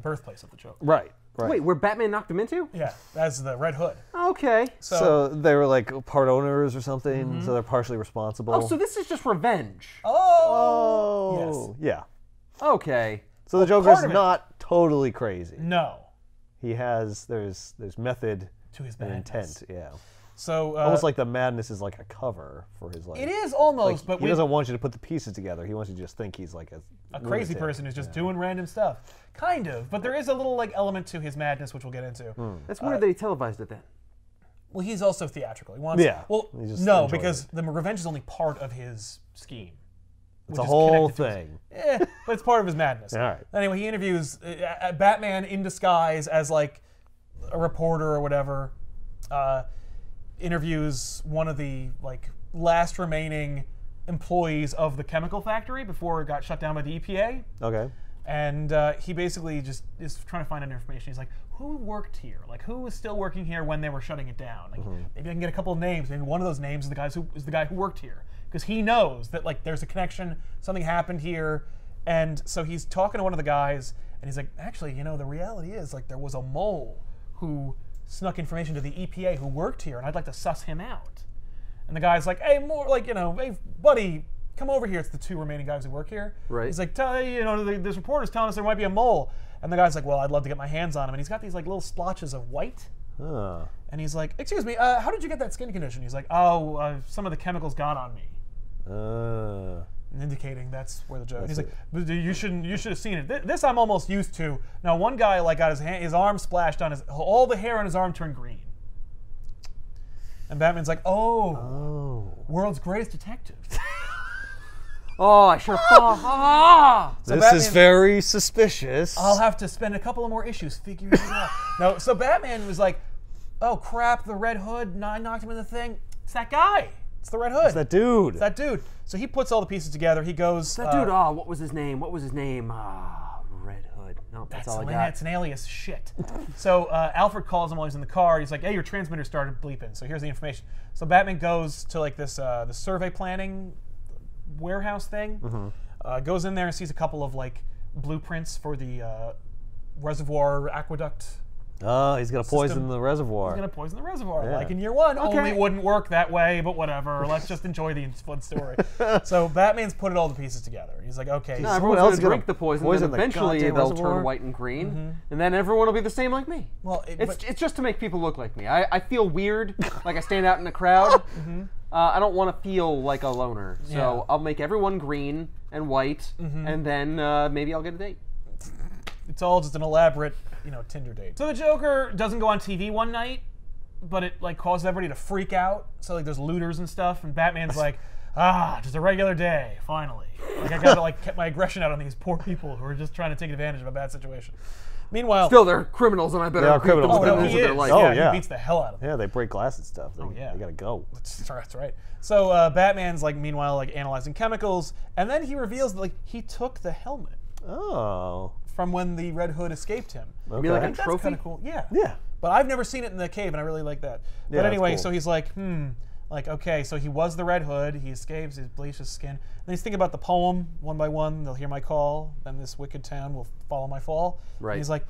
birthplace of the Joker. Right. Wait, where Batman knocked him into? Yeah, that's the Red Hood. Okay. So they were like part owners or something, so they're partially responsible. Oh, so this is just revenge. Oh. Yes. Yeah. Okay. So the Joker's not totally crazy. No. He has, there's method to his and madness. intent, yeah. So Almost like the madness is like a cover for his like. it is almost, but he doesn't want you to put the pieces together. He wants you to just think he's like a crazy lunatic. person who's just doing random stuff. Kind of, but there is a little like element to his madness, which we'll get into. That's weird that he televised it then. Well, he's also theatrical. He wants. Yeah, Well, he just no, enjoys because the revenge is only part of his scheme. It's which a is whole connected to his- thing. but it's part of his madness. All right. Anyway, he interviews Batman in disguise as like a reporter or whatever. Interviews one of the like last remaining employees of the chemical factory before it got shut down by the EPA. Okay. And he basically just is trying to find out information. He's like, who worked here? Like, who was still working here when they were shutting it down? Like, maybe I can get a couple of names. Maybe one of those names is the guy who worked here, because he knows that like there's a connection. Something happened here, and so he's talking to one of the guys, and he's like, actually, you know, the reality is like there was a mole who snuck information to the EPA who worked here, and I'd like to suss him out. And the guy's like, hey, more like, you know, hey, buddy, come over here. It's the two remaining guys who work here. Right. He's like, you know, this reporter's telling us there might be a mole. And the guy's like, well, I'd love to get my hands on him. And he's got these like little splotches of white. Huh. And he's like, excuse me, how did you get that skin condition? He's like, oh, some of the chemicals got on me. Indicating that's where the joke. And he's like, but you should have seen it. This I'm almost used to. Now one guy like got his arm splashed on all the hair on his arm turned green. And Batman's like, oh. World's greatest detective. Oh, I should have thought. So This Batman- is very suspicious. I'll have to spend a couple of more issues figuring it out. No, so Batman was like, oh crap, the Red Hood, I knocked him in the thing. It's that guy. It's the Red Hood. It's that dude. It's that dude. So he puts all the pieces together. He goes. That dude, what was his name? Red Hood. No, that's all I got. It's an alias. Shit. So Alfred calls him while he's in the car. He's like, hey, your transmitter started bleeping. So here's the information. So Batman goes to like this the survey planning warehouse thing. Goes in there and sees a couple of like blueprints for the reservoir aqueduct. Oh, he's gonna poison System. the reservoir. He's gonna poison the reservoir, Yeah. like in year one. Only it wouldn't work that way, but whatever. Let's just enjoy the fun story. So Batman's put all the pieces together. He's like, okay, No, so everyone's else going to gonna drink the poison, poison and the eventually goddamn they'll reservoir? turn white and green, and then everyone will be the same like me. well, It's just to make people look like me. I feel weird, like I stand out in a crowd. I don't want to feel like a loner, so Yeah. I'll make everyone green and white, and then maybe I'll get a date. it's all just an elaborate, you know, Tinder date. So the Joker doesn't go on TV one night, but it like causes everybody to freak out. So like there's looters and stuff, and Batman's like, just a regular day, finally. Like I gotta like get my aggression out on these poor people who are just trying to take advantage of a bad situation. Meanwhile, Still, they're criminals, and I better They are beat them criminals. within no, the he rules of their is. life. Oh, yeah, yeah. he beats the hell out of them. Yeah, they break glass and stuff. Yeah. They gotta go. That's right. So Batman's like meanwhile like analyzing chemicals, and then he reveals that like he took the helmet Oh. from when the Red Hood escaped him. Okay. mean like a That's trophy? kind of cool. Yeah. Yeah. But I've never seen it in the cave, and I really like that. Yeah, But that's anyway, cool. so he's like, like, okay, so he was the Red Hood. He escapes, he bleaches his skin. Then he's thinking about the poem, one by one, they'll hear my call, then this wicked town will follow my fall. Right. And he's like,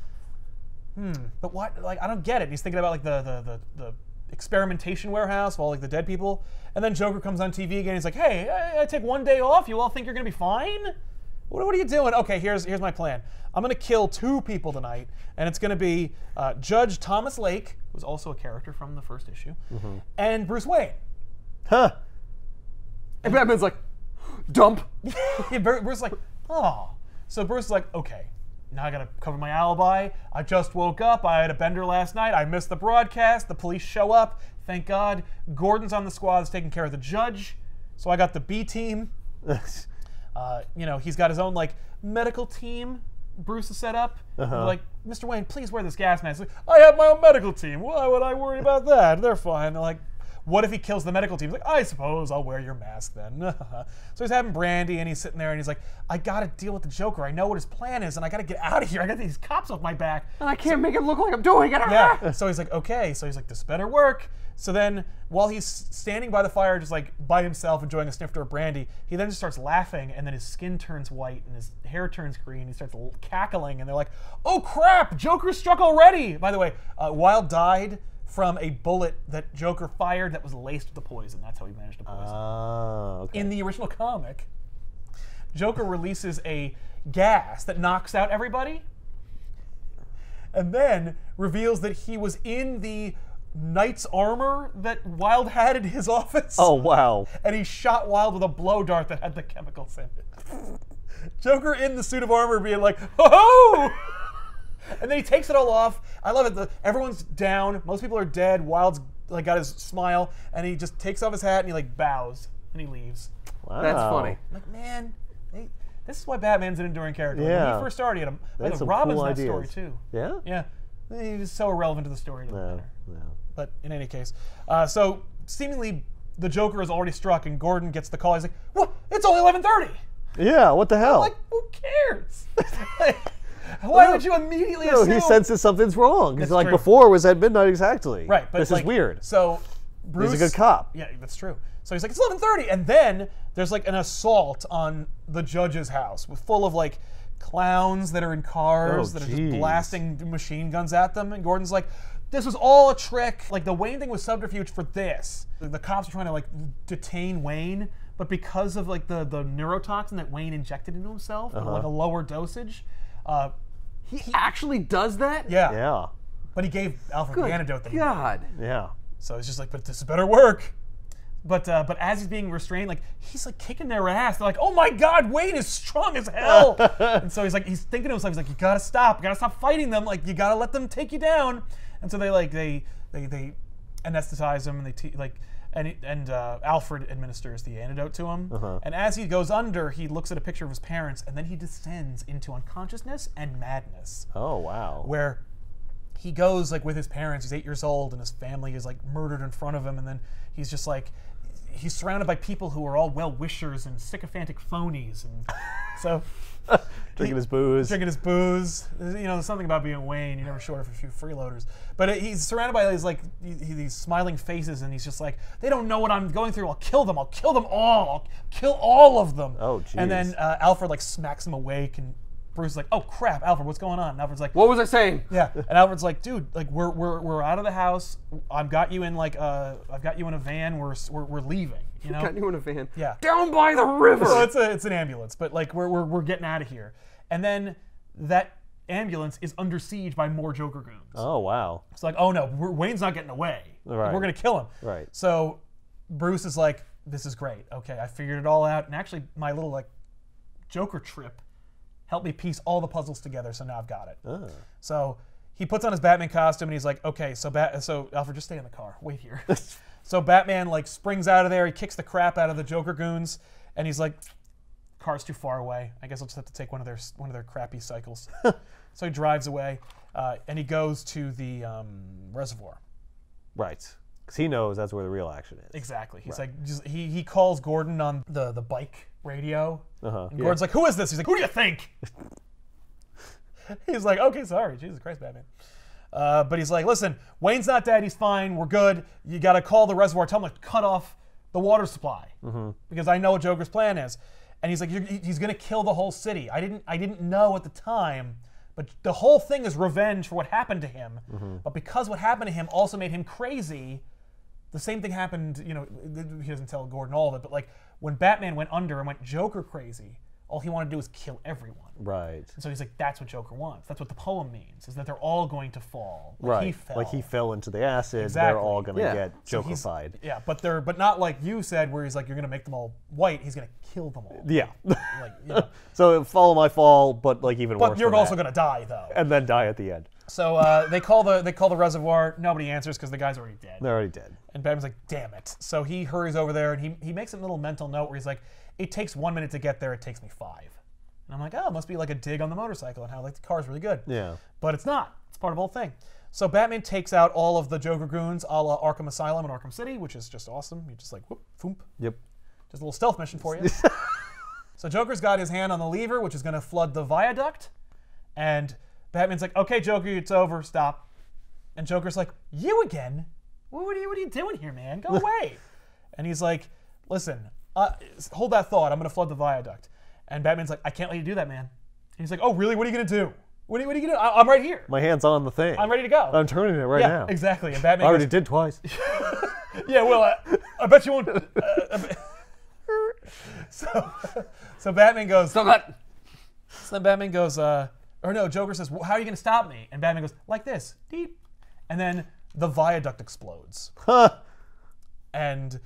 but what? Like, I don't get it. And he's thinking about like the experimentation warehouse of all like the dead people. And then Joker comes on TV again. He's like, hey, I take one day off. You all think you're gonna be fine? What are you doing? Okay, here's my plan. I'm gonna kill 2 people tonight, and it's gonna be Judge Thomas Lake, who's also a character from the first issue, and Bruce Wayne. Huh. And Batman's like, dump. Bruce is like, oh. So Bruce is like, okay, now I gotta cover my alibi. I just woke up. I had a bender last night. I missed the broadcast. The police show up. Thank God. Gordon's on the squad that's taking care of the judge. So I got the B team. You know, he's got his own like medical team. Bruce is set up. And they're like, Mr. Wayne, please wear this gas mask. Like, I have my own medical team. Why would I worry about that? They're fine. They're like, what if he kills the medical team? He's like, I suppose I'll wear your mask then. So he's having brandy, and he's sitting there, and he's like, I gotta deal with the Joker. I know what his plan is, and I gotta get out of here. I got these cops off my back. And I can't make it look like I'm doing it. Yeah. So he's like, okay. So he's like, this better work. So then, while he's standing by the fire, just like by himself, enjoying a snifter of brandy, he then just starts laughing, and then his skin turns white, and his hair turns green. He starts cackling, and they're like, oh crap, Joker struck already. By the way, Wilde died from a bullet that Joker fired that was laced with the poison. That's how he managed to poison. Okay. In the original comic, Joker releases a gas that knocks out everybody, and then reveals that he was in the knight's armor that Wilde had in his office. Oh, wow. And he shot Wilde with a blow dart that had the chemicals in it. Joker in the suit of armor being like, oh! And then he takes it all off. I love it. Everyone's down. Most people are dead. Wilde's like got his smile, and he just takes off his hat and he like bows and he leaves. Wow. That's funny. I'm like, man, this is why Batman's an enduring character. Like, Yeah. when he first started, he had They had some Robin's cool that ideas. story too. Yeah? Yeah, he was so irrelevant to the story. It doesn't No, matter. no. But in any case, so seemingly the Joker is already struck, and Gordon gets the call. He's like, "What? It's only 11:30." Yeah, what the hell? Like, who cares? Why would you immediately No, assume? he senses something's wrong. He's That's like, true. before it was at midnight exactly. Right, but this like, is weird. So Bruce, He's a good cop. Yeah, that's true. So he's like, it's 11:30, and then there's like an assault on the judge's house with full of like clowns that are in cars Oh, that are just geez. blasting machine guns at them, and Gordon's like, this was all a trick. Like the Wayne thing was subterfuge for this. The cops are trying to like detain Wayne, but because of like the neurotoxin that Wayne injected into himself, at, like a lower dosage, He actually does that? yeah. Yeah. But he gave Alfred Good the antidote that he God. Yeah. So it's just like, but this better work. But as he's being restrained, like he's like kicking their ass. They're like, oh my God, Wayne is strong as hell. And so he's thinking to himself, he's like, you gotta stop fighting them. Like you gotta let them take you down. And so they anesthetize him, and and Alfred administers the antidote to him. And as he goes under, he looks at a picture of his parents, and then he descends into unconsciousness and madness. Oh, wow. Where he goes like with his parents. He's 8 years old, and his family is like murdered in front of him, and then he's just like, he's surrounded by people who are all well-wishers and sycophantic phonies, and so Drinking his booze. drinking his booze. You know, there's something about being Wayne. You're never short of a few freeloaders. But he's surrounded by these smiling faces, and he's just like, they don't know what I'm going through. I'll kill them. I'll kill them all. I'll kill all of them. Oh, And then jeez. Alfred like smacks him awake, and Bruce is like, oh crap, Alfred, what's going on? And Alfred's like, What was I saying? yeah. And Alfred's like, dude, like we're out of the house. I've got you in a van. We're leaving. You know. Got you in a van. Yeah. Down by the river. So it's an ambulance, but like we're getting out of here. And then that ambulance is under siege by more Joker goons. Oh, wow. It's like, oh no, Wayne's not getting away. Right. We're gonna kill him. Right. So Bruce is like, this is great. Okay, I figured it all out. And actually, my little like Joker trip helped me piece all the puzzles together. So now I've got it. Oh. So he puts on his Batman costume and he's like, okay, so Alfred, just stay in the car. Wait here. So Batman like springs out of there. He kicks the crap out of the Joker goons, and he's like, car's too far away. I guess I'll just have to take one of their crappy cycles. So he drives away, and he goes to the reservoir. Right. Because he knows that's where the real action is. Exactly. He's like, he calls Gordon on the bike radio. And Gordon's like, who is this? He's like, who do you think? He's like, okay, sorry. Jesus Christ, Batman. But he's like, listen, Wayne's not dead. He's fine. We're good. You got to call the reservoir. Tell him to cut off the water supply because I know what Joker's plan is. And he's like, he's going to kill the whole city. I didn't know at the time, but the whole thing is revenge for what happened to him. But because what happened to him also made him crazy, the same thing happened, you know, he doesn't tell Gordon all of it, but like when Batman went under and went Joker crazy, all he wanted to do was kill everyone. Right. And so he's like, that's what Joker wants. That's what the poem means, is that they're all going to fall. Like Right. he fell. Like he fell into the acid. Exactly. They're all going to Yeah. get So he's- Joker-fied. Yeah, but not like you said, where he's like, you're going to make them all white. He's going to kill them all. Yeah. Like, you know. So follow my fall, but like even worse But you're than also that. going to die, though. And then die at the end. So they call the reservoir. Nobody answers because the guy's already dead. They're already dead. And Batman's like, damn it. So he hurries over there, and he makes a little mental note where he's like, it takes 1 minute to get there. It takes me 5. And I'm like, oh, it must be like a dig on the motorcycle and how like the car's really good. Yeah. But it's not. It's part of the whole thing. So Batman takes out all of the Joker goons a la Arkham Asylum and Arkham City, which is just awesome. You just like, whoop, foomp. Yep. Just a little stealth mission for you. So Joker's got his hand on the lever, which is going to flood the viaduct. And Batman's like, okay, Joker, it's over. Stop. And Joker's like, you again? What are you doing here, man? Go away. And he's like, listen, hold that thought. I'm going to flood the viaduct. And Batman's like, I can't let you do that, man. And he's like, oh, really? What are you going to do? What are you going to do? I'm right here. My hand's on the thing. I'm ready to go. I'm turning it right yeah, now. exactly. And I Batman already goes, did twice. yeah, well, I bet you won't. So Batman goes, Stop that. So then Batman goes, or no, Joker says, well, how are you going to stop me? And Batman goes, like this, deep. And then the viaduct explodes. Huh. And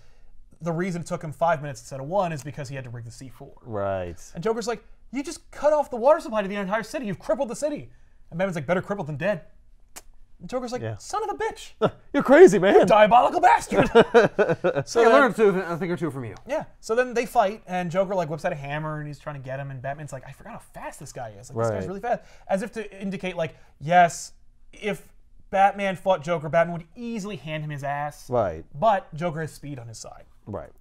the reason it took him 5 minutes instead of 1 is because he had to rig the C4. Right. And Joker's like, you just cut off the water supply to the entire city. You've crippled the city. And Batman's like, better crippled than dead. And Joker's like, son of a bitch. You're crazy, man. Diabolical bastard. So I then- learned a thing or two from you. Yeah. So then they fight, and Joker like whips out a hammer, and he's trying to get him, and Batman's like, I forgot how fast this guy is. Like, this guy's Right. really fast. As if to indicate, like, yes, if Batman fought Joker, Batman would easily hand him his ass. Right. But Joker has speed on his side. Right.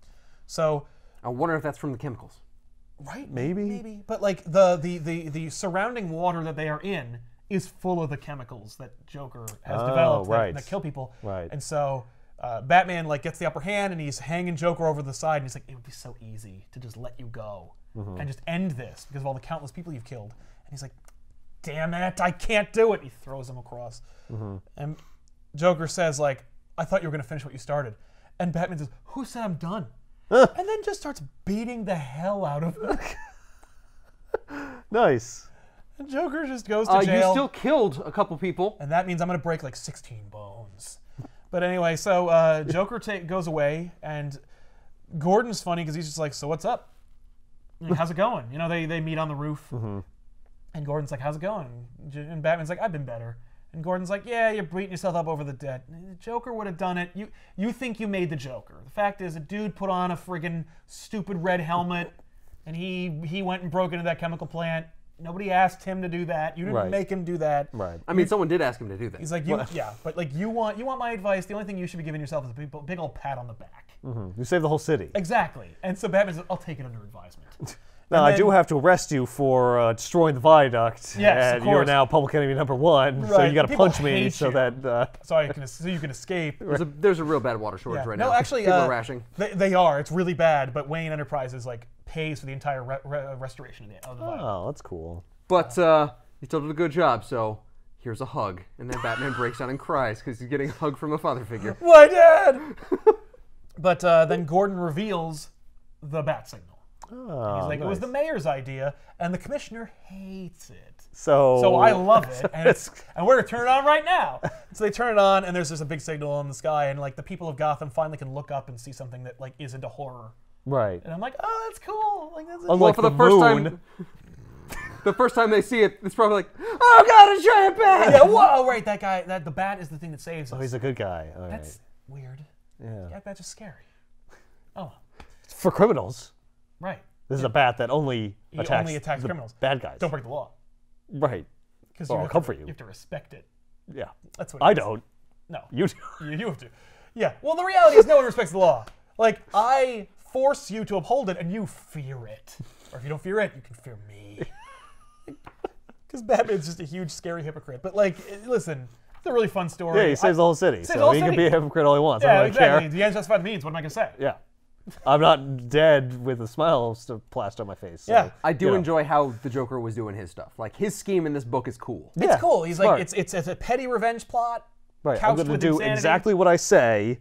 So, I wonder if that's from the chemicals. right? Maybe. Maybe. But like the surrounding water that they are in is full of the chemicals that Joker has developed right. that kill people. Right. And so Batman like gets the upper hand, and he's hanging Joker over the side, and he's like, it would be so easy to just let you go and just end this because of all the countless people you've killed. And he's like, damn it, I can't do it. He throws him across. And Joker says like, I thought you were going to finish what you started. And Batman says, who said I'm done? And then just starts beating the hell out of him. Nice. And Joker just goes to jail. You still killed a couple people. And that means I'm going to break like 16 bones. But anyway, so Joker goes away, and Gordon's funny because he's just like, so what's up? Like, how's it going? You know, they meet on the roof. And Gordon's like, how's it going? And Batman's like, I've been better. And Gordon's like, yeah, you're beating yourself up over the debt. The Joker would have done it. You think you made the Joker. The fact is, a dude put on a friggin' stupid red helmet, and he went and broke into that chemical plant. Nobody asked him to do that. You didn't Right. make him do that. Right. I mean, someone did ask him to do that. He's like, yeah, but like you want my advice. The only thing you should be giving yourself is a big old pat on the back. You saved the whole city. Exactly. And so Batman says, I'll take it under advisement. Now, And I do then- have to arrest you for destroying the viaduct. Yes, and of you're course. now public enemy number 1, so Right. you got to People punch me hate so you. that. so you can escape. There's a real bad water shortage Yeah. right No, now. actually, People are rashing. They are. It's really bad. But Wayne Enterprises like pays for the entire restoration of the viaduct. Oh, that's cool. But you still did a good job, so here's a hug. And then Batman breaks down and cries because he's getting a hug from a father figure. My dad. But then Gordon reveals the bat signal. Oh, He's like, it was the nice. mayor's idea, and the commissioner hates it. So So I love it, and we're gonna turn it on right now. So they turn it on, and there's just a big signal in the sky, and like the people of Gotham finally can look up and see something that like is into horror. Right. And I'm like, oh, that's cool. Like that's Unlike Well, for the first moon. time, the first time they see it, it's probably like, oh god, a giant bat! yeah. Whoa, right. That guy. That the bat is the thing that saves us. Oh, he's a good guy. All right. That's weird. Yeah. Yeah, that's just scary. Oh, For criminals, right. this is a bat that only He attacks, only attacks the criminals. bad guys. Don't break the law. Right. Because Well, I'll come for you. You have to respect it. Yeah. That's what it I is. don't. No. You do. You have to. Yeah. Well, the reality is no one respects the law. Like, I force you to uphold it, and you fear it. Or if you don't fear it, you can fear me. Because Batman's just a huge, scary hypocrite. But, like, listen, it's a really fun story. Yeah, he saves the whole city. Saves the So whole he can city. be a hypocrite all he wants. I Yeah, don't really exactly. care. The ends justify the means. What am I going to say? Yeah. I'm not dead with a smile still plastered on my face. So, Yeah. I do you know. enjoy how the Joker was doing his stuff. Like, his scheme in this book is cool. Yeah, It's cool. He's smart. like, it's a petty revenge plot. Right, I'm couched going to with do insanity. exactly what I say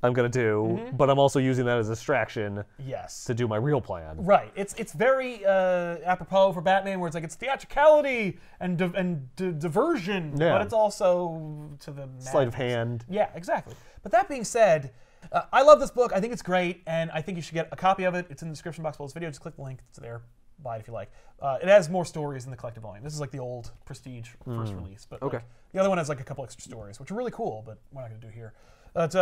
I'm going to do, but I'm also using that as a distraction Yes. to do my real plan. Right. It's very apropos for Batman, where it's like it's theatricality and diversion, Yeah. but it's also to the Sleight of madness. hand. Yeah, exactly. But that being said, I love this book. I think it's great, and I think you should get a copy of it. It's in the description box below this video. Just click the link. It's there. Buy it if you like. It has more stories in the collective volume. This is like the old Prestige first release, but Okay. like, the other one has like a couple extra stories, which are really cool, but we're not going to do here. But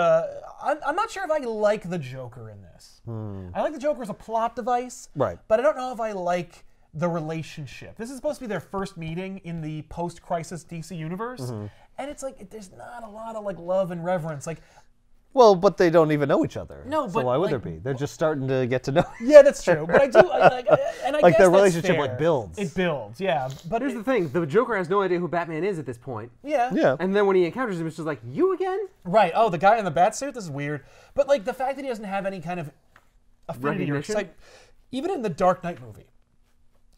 I'm not sure if I like the Joker in this. I like the Joker as a plot device, Right. but I don't know if I like the relationship. This is supposed to be their first meeting in the post-crisis DC universe, and it's like there's not a lot of like love and reverence. Like, Well, but they don't even know each other. No, so but, why would like, there be? They're just starting to get to know. yeah, that's true. But I do, and I Like, guess their that's relationship, fair. like, builds. It builds, yeah. But Here's the thing, the Joker has no idea who Batman is at this point. yeah, Yeah. And then when he encounters him, it's just like, you again? right. Oh, the guy in the bat suit. This is weird. But like the fact that he doesn't have any kind of affinity or Recognition? even in the Dark Knight movie,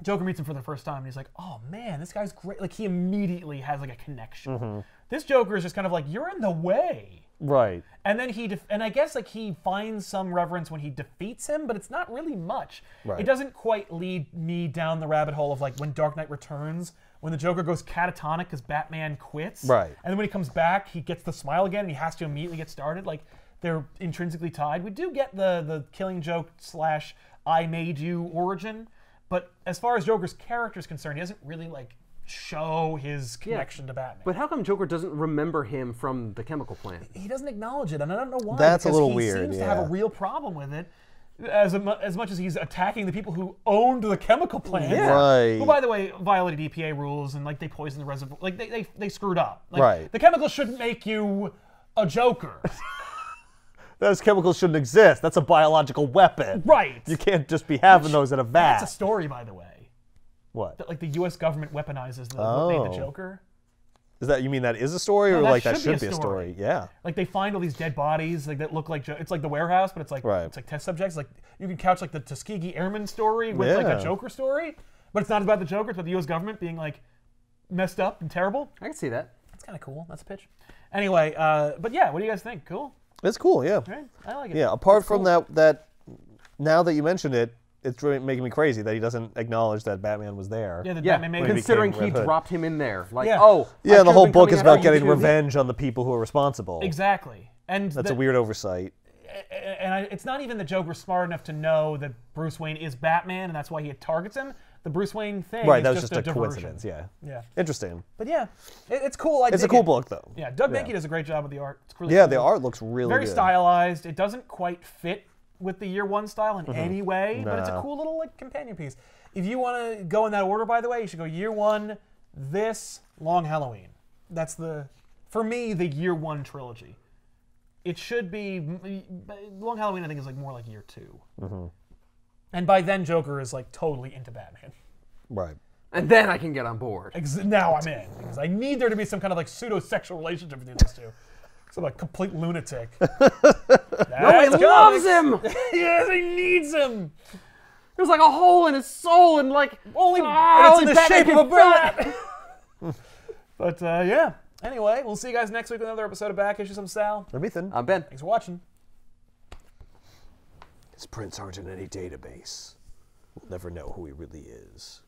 Joker meets him for the first time, and he's like, "Oh man, this guy's great!" Like he immediately has like a connection. This Joker is just kind of like, "You're in the way." Right. And then and I guess like he finds some reverence when he defeats him, but it's not really much. Right. It doesn't quite lead me down the rabbit hole of like when Dark Knight Returns, when the Joker goes catatonic because Batman quits. Right. And then when he comes back, he gets the smile again, and he has to immediately get started. Like they're intrinsically tied. We do get the Killing Joke / I made you origin, but as far as Joker's character is concerned, he doesn't really like show his connection to Batman. But how come Joker doesn't remember him from the chemical plant? He doesn't acknowledge it, and I don't know why. That's a because little he weird, seems to have a real problem with it, as much as he's attacking the people who owned the chemical plant. Yeah. Right. Who, by the way, violated EPA rules and like they poisoned the reservoir. Like they screwed up. Like, Right. The chemicals shouldn't make you a Joker. Those chemicals shouldn't exist. That's a biological weapon. Right. You can't just be having those in a vat. That's a story, by the way. What? That like the U.S. government weaponizes what made the Joker. Is that, you mean that is a story, No, or that like that should should be a story? Yeah. Like they find all these dead bodies like that look like it's like the warehouse, but it's like Right. it's like test subjects. Like you can couch like the Tuskegee Airmen story with like Yeah. a Joker story, but it's not about the Joker. It's about the U.S. government being like messed up and terrible. I can see that. That's kind of cool. That's a pitch. Anyway, but yeah, what do you guys think? Cool, It's cool, yeah. right? I like it. Yeah, apart from that, now that you mentioned it, it's really making me crazy that he doesn't acknowledge that Batman was there. Yeah, the Yeah, Batman made considering became he Red Hood. dropped him in there. Like, Yeah. oh. Yeah, I the should've whole been book coming is after about you getting too. revenge on the people who are responsible. exactly. And That's a weird oversight. it's not even the Joker smart enough to know that Bruce Wayne is Batman, and that's why he targets him. The Bruce Wayne thing Right, is that was just just a diversion. coincidence, yeah. Yeah. Interesting. But yeah, it's cool. It's a cool book, though. Yeah, Doug Yeah. Mankey does a great job with the art. It's really Yeah, cool. the art looks really very good. stylized. It doesn't quite fit with the Year One style in any way, but it's a No. cool little like companion piece. If you want to go in that order, by the way, you should go Year One, this, Long Halloween. That's for me, the Year One trilogy. It should be Long Halloween. I think is like more like Year Two. And by then, Joker is like totally into Batman. Right. And then I can get on board. Now I'm in because I need there to be some kind of like pseudo-sexual relationship between those two. Some like complete lunatic. No, he loves him! Yes, he needs him. There's like a hole in his soul and like... Only Ah, it's only in the Batman shape can of a fill bullet. But yeah. Anyway, we'll see you guys next week with another episode of Back Issues. I'm Sal. I'm Ethan. I'm Ben. Thanks for watching. His prints aren't in any database. We'll never know who he really is.